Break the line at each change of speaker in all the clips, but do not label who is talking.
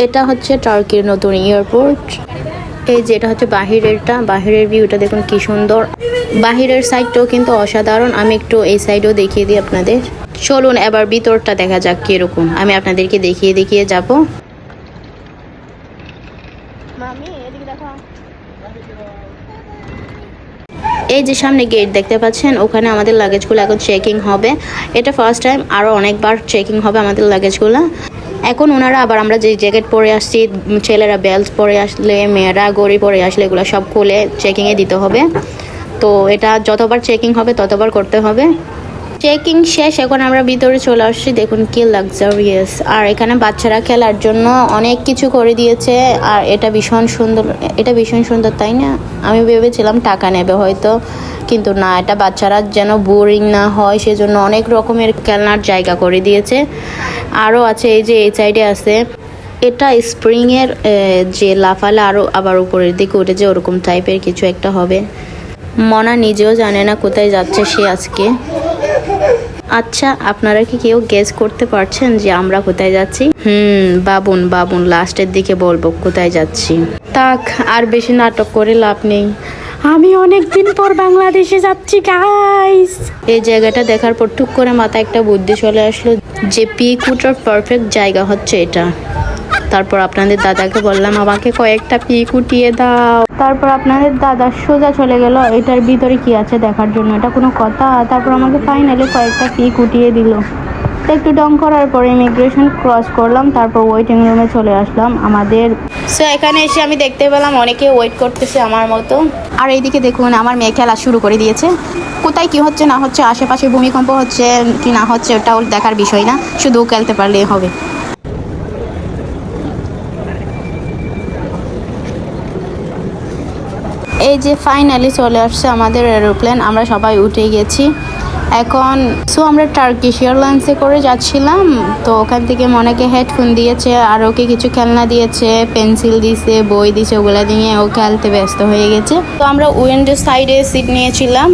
এটা হচ্ছে টার্কির নতুন এয়ারপোর্ট। এই যে এটা হচ্ছে বাহিরের ভিউটা দেখুন কি সুন্দর। বাহিরের সাইডটাও কিন্তু অসাধারণ। আমি একটু এই সাইডও দেখিয়ে দিই আপনাদের। চলুন এবার ভিতরটা দেখা যাক কিরকম। আমি আপনাদেরকে দেখিয়ে যাব। এই যে সামনে গেট দেখতে পাচ্ছেন, ওখানে আমাদের লাগেজগুলো এখন চেকিং হবে। এটা ফার্স্ট টাইম, আরও অনেকবার চেকিং হবে আমাদের লাগেজগুলো। এখন ওনারা আবার আমরা যে জ্যাকেট পরে আসছি, ছেলেরা বেল্ট পরে আসলে, মেয়েরা গড়ি পরে আসলে এগুলো সব খুলে চেকিংয়ে দিতে হবে। তো এটা যতবার চেকিং হবে ততবার করতে হবে। চেকিং শেষ, এখন আমরা ভিতরে চলে আসছি। দেখুন কি লাক্সারিয়াস। আর এখানে বাচ্চারা খেলার জন্য অনেক কিছু করে দিয়েছে। আর এটা ভীষণ সুন্দর, তাই না? আমি ভেবেছিলাম টাকা নেবে হয়তো, কিন্তু না, এটা বাচ্চারা যেন বোরিং না হয় সেজন্য অনেক রকমের খেলনার জায়গা করে দিয়েছে। আরও আছে, এই যে এই সাইডে আছে, এটা স্প্রিংয়ের যে লাফালে আরও আবার উপরের দিকে উঠে যে ওরকম টাইপের কিছু একটা হবে। মনা নিজেও জানে না কোথায় যাচ্ছে সে আজকে। আচ্ছা, আপনারা কি কেউ গেস করতে পারছেন যে আমরা কোথায় যাচ্ছি? বাবুন লাস্টের দিকে বলবো কোথায় যাচ্ছি। তাক, আর বেশি নাটক করে লাভ নেই। আমি অনেকদিন পর বাংলাদেশে যাচ্ছি গাইস। এই জায়গাটা দেখার পর টুক করে মাথায় একটা বুদ্ধি চলে আসলো যে পিকুটার পারফেক্ট জায়গা হচ্ছে এটা। তারপর আপনাদের দাদাকে বললাম আমাকে কয়েকটা পিক উঠিয়ে দাও। তারপর আপনাদের দাদা সোজা চলে গেল এটার ভিতরে কি আছে দেখার জন্য। এটা কোনো কথা? তারপর আমাকে ফাইনালি কয়েকটা পিক উঠিয়ে দিল। একটু ডং করার পরে ইমিগ্রেশন ক্রস করলাম, তারপর ওয়েটিং রুমে চলে আসলাম আমাদের। সো এখানে এসে আমি দেখতে পেলাম অনেকে ওয়েট করতেছে আমার মতো। আর এইদিকে দেখুন আমার মেয়ে খেলা শুরু করে দিয়েছে। কোথায় কি হচ্ছে না হচ্ছে, আশেপাশে ভূমিকম্প হচ্ছে কি না হচ্ছে ওটাও দেখার বিষয় না, শুধু খেলতে পারলেই হবে। এই যে ফাইনালি চলে আসছে আমাদের এরোপ্লেন, আমরা সবাই উঠে গেছি এখন। সো আমরা টার্কিশ এয়ারলাইন্সে করে যাচ্ছিলাম। তো ওখান থেকে অনেকে হেডফোন দিয়েছে, আর ওকে কিছু খেলনা দিয়েছে, পেন্সিল দিয়েছে, বই দিয়েছে, ওগুলা দিয়ে ও খেলতে ব্যস্ত হয়ে গেছে। তো আমরা উইন্ডো সাইডে সিট নিয়েছিলাম,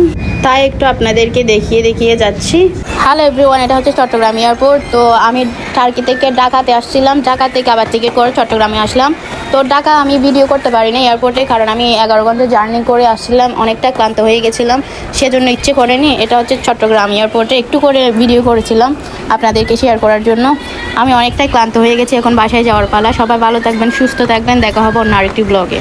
তাই একটু আপনাদেরকে দেখিয়ে যাচ্ছি। হ্যালো এভরিওয়ান, এটা হচ্ছে চট্টগ্রাম এয়ারপোর্ট। তো আমি টার্কি থেকে ঢাকাতে আসছিলাম, ঢাকা থেকে আবার টিকিট করে চট্টগ্রামে আসলাম। তো ঢাকা আমি ভিডিও করতে পারিনি এয়ারপোর্টে, কারণ আমি 11 ঘন্টা জার্নি করে আসছিলাম, অনেকটা ক্লান্ত হয়ে গেছিলাম, সেজন্য ইচ্ছে করেনি। এটা হচ্ছে চট্টগ্রাম এয়ারপোর্টে একটু করে ভিডিও করেছিলাম আপনাদেরকে শেয়ার করার জন্য। আমি অনেকটাই ক্লান্ত হয়ে গেছি, এখন বাসায় যাওয়ার পালা। সবাই ভালো থাকবেন, সুস্থ থাকবেন, দেখা হবে অন্য আরেকটি ব্লগে।